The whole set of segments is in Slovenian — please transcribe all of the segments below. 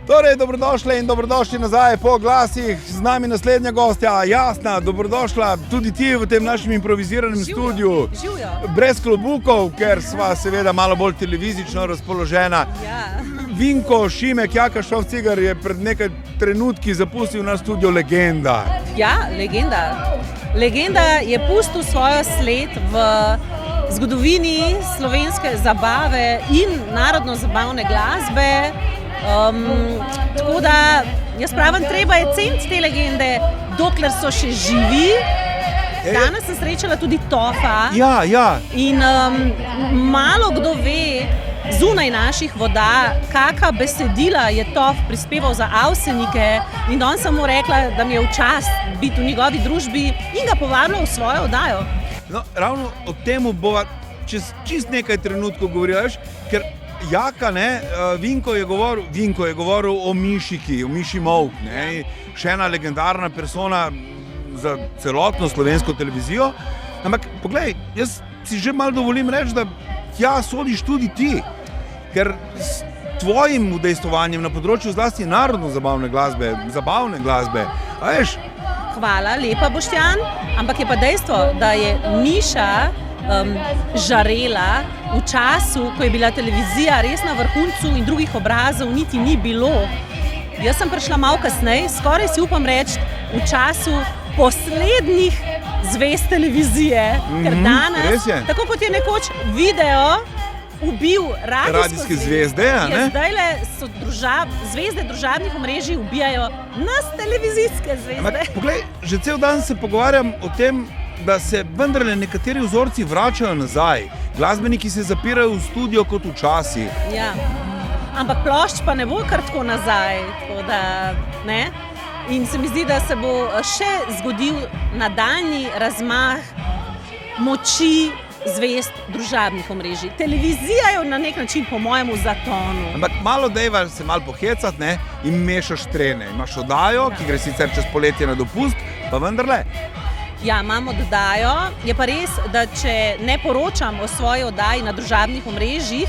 Torej, dobrodošli in dobrodošli nazaj po glasih. Z nami naslednja gostja, Jasna, dobrodošla tudi ti v tem našem improviziranem studiu. Brez klobukov, ker sva seveda malo bolj televizično razpoložena. Vinko Šimek, Jaka Šov-Cigar je pred nekaj trenutki zapustil naš studio Legenda. Ja, Legenda. Legenda je pustil svojo sled v zgodovini slovenske zabave in narodno-zabavne glasbe. Tako da jaz pravim, treba je ceniti te legende, dokler so še živi. Danes sem srečala tudi Tofa. Ja. In malo kdo ve zunaj naših voda, kakšna besedila je Tof prispeval za Avsenike, in on sem mu rekla, da mi je v čast biti v njegovi družbi in ga povabila v svojo oddajo. No, ravno o temu bova čez nekaj trenutkov govorila, ker Jaka, Vinko je govoril o Mišiki, o Miši Molk, še ena legendarna persona za celotno slovensko televizijo. Ampak poglej, jaz si že malo dovolim reči, da tja sodiš tudi ti, ker s tvojim udejstvovanjem na področju zlasti narodno-zabavne glasbe, zabavne glasbe, a veš? Hvala, lepa Boštjan, ampak je pa dejstvo, da je Miša žarela v času, ko je bila televizija res na vrhuncu in drugih obrazov niti ni bilo. Jaz sem prišla malo kasneje, skoraj si upam reči, v času poslednjih zvezd televizije, ker danes, tako kot je nekoč video ubil radijske zvezde, zdajle so zvezde družabnih omrežij ubijajo nas televizijske zvezde. Ampak poglej, že cel dan se pogovarjam o tem, da se vendarle nekateri vzorci vračajo nazaj. Glasbeniki se zapirajo v studio kot včasih. Ja, ampak plošč pa ne bo kar tako nazaj, tako da, ne? In se mi zdi, da se bo še zgodil nadaljnji razmah moči zvezd družabnih omrežij. Televizija je na nek način po mojemu zatonu. Ampak malo dejva se malo pohecati, in mešaš trene. Imaš oddajo, ki gre sicer čez poletje na dopust, pa vendarle. Ja, imamo oddajo. Je pa res, da če ne poročam o svoji oddaji na družabnih omrežjih,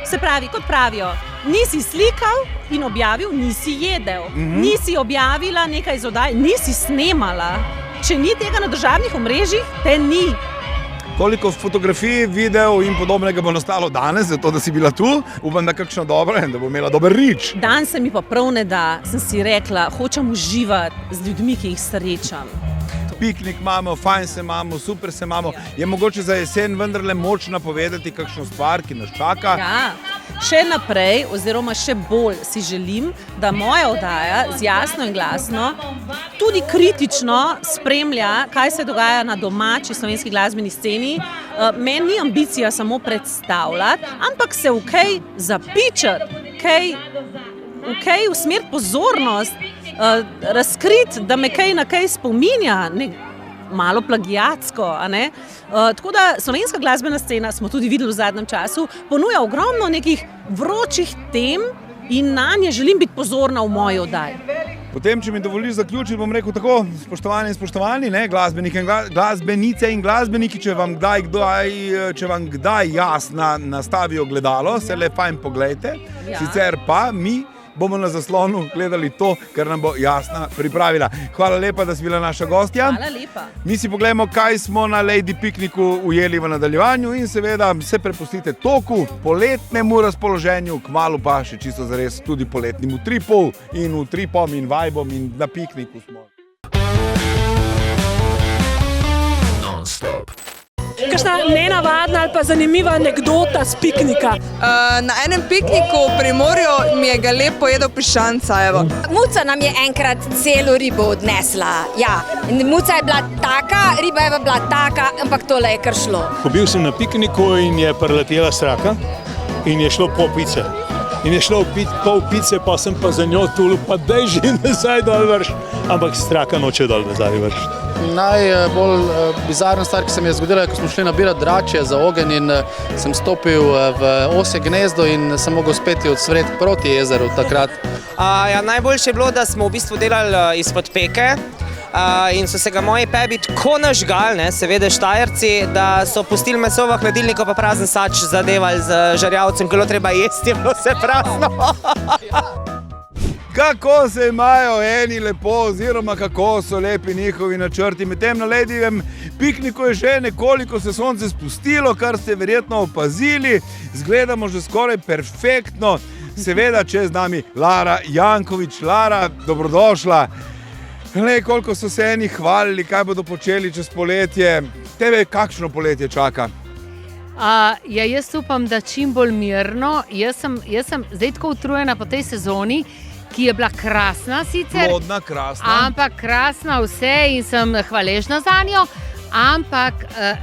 se pravi, kot pravijo, nisi slikal in objavil, nisi jedel. Nisi objavila nekaj iz oddaj, nisi snemala. Če ni tega na družabnih omrežjih, te ni. Koliko fotografij, videov in podobnega bo nastalo danes, zato da si bila tu? Upam, da kakšno dobro in da bo imela dober rič. Dan se mi pa prav ne da, sem si rekla, hočem uživati z ljudmi, ki jih srečam. Piknik imamo, fajn se imamo, super se imamo. Je mogoče za jesen vendarle moč napovedati kakšno stvar, ki nas čaka? Ja, še naprej oziroma še bolj si želim, da moja oddaja z Jasno in Glasno tudi kritično spremlja, kaj se dogaja na domači slovenski glasbeni sceni. Meni ni ambicija samo predstavljati, ampak se v kaj zapičati, v kaj usmeriti pozornost, razkriti, da me kaj na kaj spominja, malo plagiatsko, Tako da slovenska glasbena scena, smo tudi videli v zadnjem času, ponuja ogromno nekih vročih tem in nanje želim biti pozorna v moji oddaji. Potem, če mi dovoliš zaključiti, bom rekel tako, spoštovani in spoštovani, glasbenice in glasbeniki, če vam kdaj Jasna nastavi ogledalo, se le fajn poglejte, sicer pa mi bomo na zaslonu gledali to, kar nam bo Jasna pripravila. Hvala lepa, da si bila naša gostja. Hvala lepa. Mi si poglejmo, kaj smo na Lady Pikniku ujeli v nadaljevanju in seveda se prepustite toku, poletnemu razpoloženju, kmalu pa še čisto zares tudi poletnim utripom in vibom in na pikniku smo. Non-stop. Kakšna nenavadna ali pa zanimiva anekdota z piknika? Na enem pikniku v Primorju mi je Galeb pojedel piščanca, evo. Muca nam je enkrat celo ribo odnesla, ja. In muca je bila taka, riba je bila taka, ampak tole je kar šlo. Bil sem na pikniku in je priletela sraka in je šlo pol pice. In je šlo pol pice, pa sem pa za njo tulil, pa daj že nazaj dol vrš. Ampak straka noče dol nazaj vrš. Najbolj bizarna stvar, ki se mi je zgodila, ko smo šli nabirati dračje za ogenj in sem stopil v osje gnezdo in sem mogel speti odsvreti proti jezeru takrat. Najboljše je bilo, da smo v bistvu delali izpod peke in so se ga moji pebi tako nažgali, seveda Štajerci, da so pustili meso v hladilniku pa prazen sač zadevali z žarjavcem, ko je bilo treba jesti, je bilo vse prazno. kako se imajo eni lepo, oziroma kako so lepi njihovi načrti. Medtem na ledivem pikniku je že nekoliko se sonce spustilo, kar ste verjetno opazili. Zgledamo že skoraj perfektno. Seveda, če z nami Lara Janković. Lara, dobrodošla. Glej, koliko so se eni hvalili, kaj bodo počeli čez poletje. Tebe kakšno poletje čaka? Jaz upam, da čim bolj mirno. Jaz sem zdaj tako utrujena po tej sezoni, ki je bila krasna sicer. Plodna, krasna. Ampak krasna vse in sem hvaležna za njo. Ampak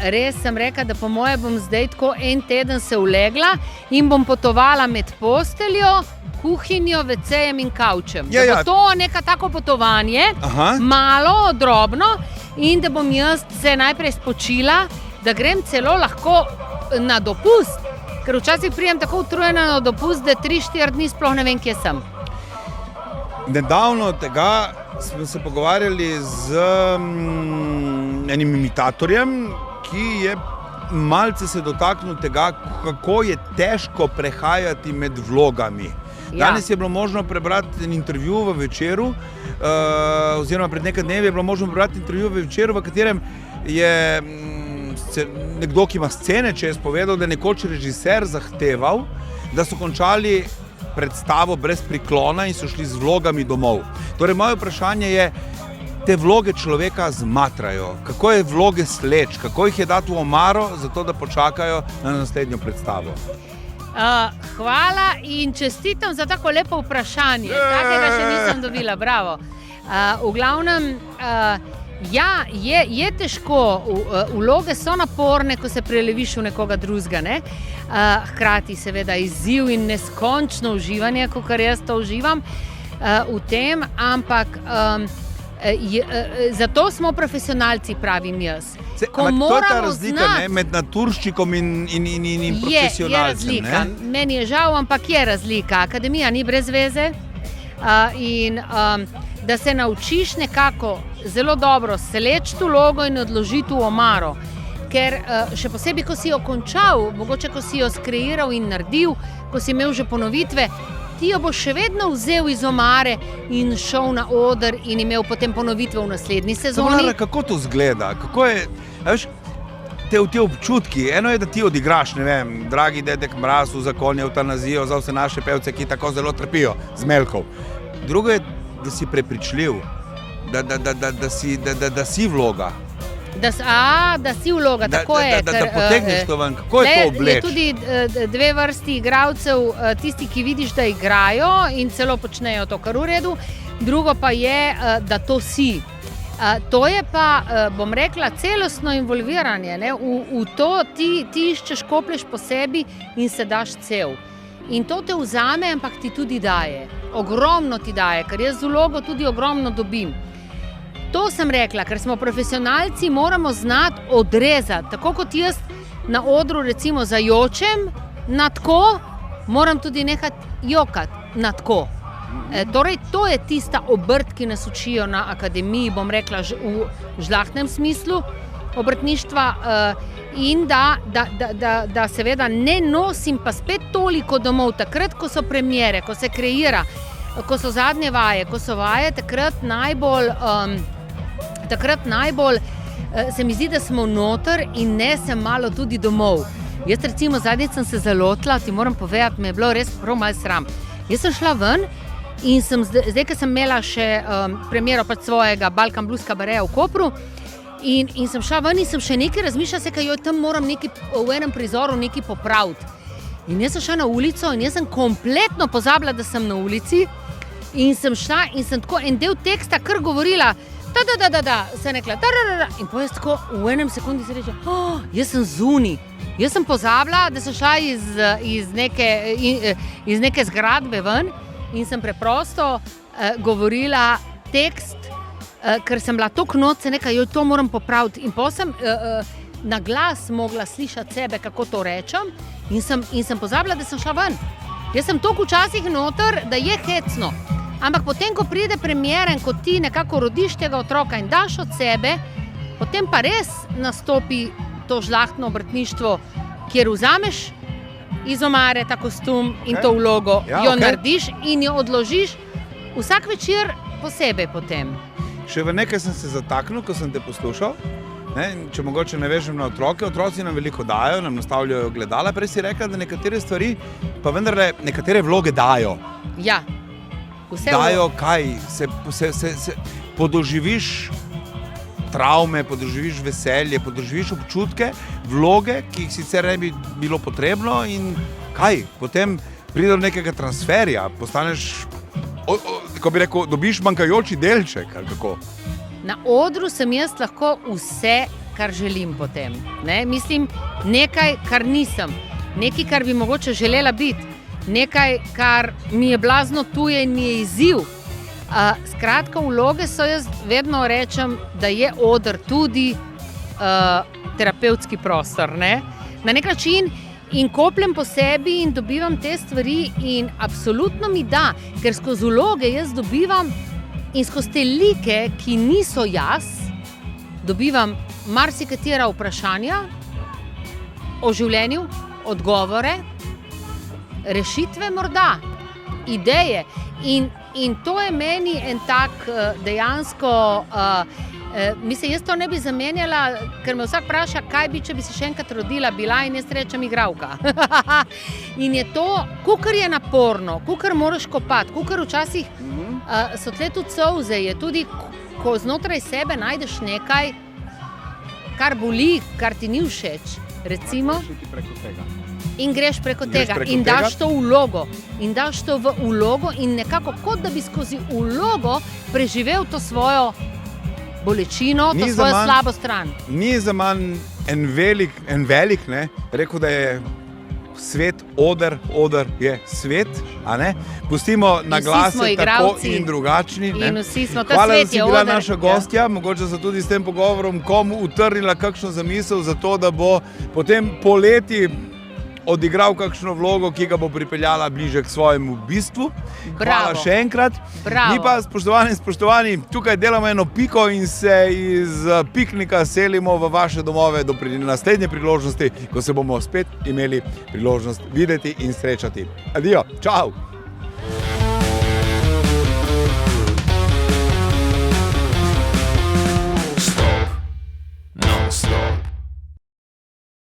res sem rekla, da po moje bom zdaj tako en teden se ulegla in bom potovala med posteljo, kuhinjo, WC-jem in kavčem. Da bo to neka tako potovanje, malo, drobno, in da bom jaz se najprej spočila, da grem celo lahko na dopust, ker včasih prijem tako utrujena na dopust, da 3-4 dni sploh ne vem, kje sem. Nedavno tega smo se pogovarjali z enim imitatorjem, ki je malce se dotaknil tega, kako je težko prehajati med vlogami. Danes je bilo možno prebrati en intervju v Večeru, oziroma pred nekaj dnevi je bilo možno prebrati intervju v Večeru, v katerem je nekdo, ki ima scene, če je spovedal, da je nekoč režiser zahteval, da so končali predstavo brez priklona in so šli z vlogami domov. Torej, moje vprašanje je, te vloge človeka zmatrajo. Kako je vloge sleč? Kako jih je dati v omaro, zato da počakajo na naslednjo predstavo? Hvala in čestitam za tako lepo vprašanje. Takega še nisem dobila, bravo. V glavnem, je težko, vloge so naporne, ko se preleviš v nekoga drugega, ne? Hkrati seveda izziv in neskončno uživanje, kakor jaz to uživam v tem, ampak zato smo profesionalci, pravim jaz. To je ta razlika med naturščikom in profesionalcem. Je razlika. Meni je žal, ampak je razlika. Akademija ni brez veze in da se naučiš nekako zelo dobro sleči vlogo in odložiti v omaro. Ker še posebej, ko si jo končal, mogoče ko si jo skreiral in naredil, ko si imel že ponovitve, ti jo boš še vedno vzel iz omare in šel na oder in imel potem ponovitve v naslednji sezoni. Tamara, kako to zgleda? Kako je, veš, te občutki? Eno je, da ti odigraš, ne vem, Dragi dedek Mraz uzakonja evtanazijo za vse naše pevce, ki tako zelo trpijo z Melkov. Drugo je, da si prepričljiv, da si vloga. Da si vloga, tako je. Da potegneš to ven, kako je to obleč? Je tudi dve vrsti igralcev, tisti, ki vidiš, da igrajo in celo počnejo to, kar v redu, drugo pa je, da to si. To je pa, bom rekla, celostno involviranje, ne? V to ti iščeš, koplješ po sebi in se daš cel. In to te vzame, ampak ti tudi daje. Ogromno ti daje, ker jaz z vlogo tudi ogromno dobim. To sem rekla, ker smo profesionalci, moramo znati odrezati. Tako kot jaz na odru recimo zajočem na tako, moram tudi nehati jokati na tako. Torej, to je tista obrt, ki nas učijo na akademiji, bom rekla v žlahtnem smislu obrtništva, in da seveda ne nosim pa spet toliko domov, takrat, ko so premiere, ko se kreira, ko so zadnje vaje, ko so vaje, takrat najbolj se mi zdi, da smo noter in nesem malo tudi domov. Jaz recimo zadnjič sem se zalotila, ti moram povedati, me je bilo res prav malo sram. Jaz sem šla ven in zdaj, ko sem imela še premiero svojega Balkan Blues kabareja v Kopru, in sem šla ven in sem še nekaj razmišljala, kaj tam moram v enem prizoru nekaj popraviti. In jaz sem šla na ulico in jaz sem kompletno pozabila, da sem na ulici, in sem šla in sem tako en del teksta kar govorila, sem rekla, in potem jaz tako v enem sekundi se reče, jaz sem zunaj. Jaz sem pozabila, da sem šla iz neke zgradbe ven in sem preprosto govorila tekst, ker sem bila toliko noč, to moram popraviti. In potem sem na glas mogla slišati sebe, kako to rečem, in sem pozabila, da sem šla ven. Jaz sem toliko včasih noter, da je hecno. Ampak potem, ko pride premiera in ko ti nekako rodiš tega otroka in daš od sebe, potem pa res nastopi to žlahtno obrtništvo, kjer vzameš iz omare ta kostum in to vlogo, jo narediš in jo odložiš Vsak večer posebej potem. Še v nekaj sem se zataknil, ko sem te poslušal. Ne, če mogoče ne vežem na otroke, otroci nam veliko dajo, nam nastavljajo gledala. Prej si rekla, da nekatere stvari, pa vendarle nekatere vloge dajo. Ja, vse Dajo kaj? Se podoživiš travme, podoživiš veselje, podoživiš občutke, vloge, ki jih sicer ne bi bilo potrebno in kaj? Potem pride do nekega transferja, postaneš, kako bi rekel, dobiš manjkajoči delček, ali kako? Na odru sem jaz lahko vse, kar želim potem. Ne? Mislim, nekaj, kar nisem, nekaj, kar bi mogoče želela biti, nekaj, kar mi je blazno tuje in mi je izziv. Skratka, vloge so, jaz vedno rečem, da je oder tudi terapevtski prostor. Ne? Na nek način in kopljem po sebi in dobivam te stvari in absolutno mi da, ker skozi vloge jaz dobivam in skozi te like, ki niso jaz, dobivam marsikatera vprašanja o življenju, odgovore, rešitve morda, ideje. In to je meni en tak dejansko, mislim, jaz to ne bi zamenjala, ker me vsak vpraša, kaj bi, če bi se še enkrat rodila, bila in jaz rečem igralka. In je to, kakor je naporno, kakor moraš kopati, kakor včasih so tle tudi solze, je tudi, ko znotraj sebe najdeš nekaj, kar boli, kar ti ni všeč, recimo, in greš preko tega in daš to vlogo. In daš to v vlogo in nekako, kot da bi skozi vlogo preživel to svojo bolečino, to svojo slabo stran. Ni za manj en velik, ne, rekel, da je svet oder je svet, a ne? Pustimo na glase tako in drugačni. Ne? In vsi smo, ta Hvala, svet je da si bila oder. naša gostja, mogoče so tudi s tem pogovorom komu utrnila kakšno zamisel za to, da bo potem poleti odigral kakšno vlogo, ki ga bo pripeljala bliže k svojemu bistvu. Hvala še enkrat. Bravo. Mi pa, spoštovani, tukaj delamo eno piko in se iz piknika selimo v vaše domove do naslednje priložnosti, ko se bomo spet imeli priložnost videti in srečati. Adijo, čau!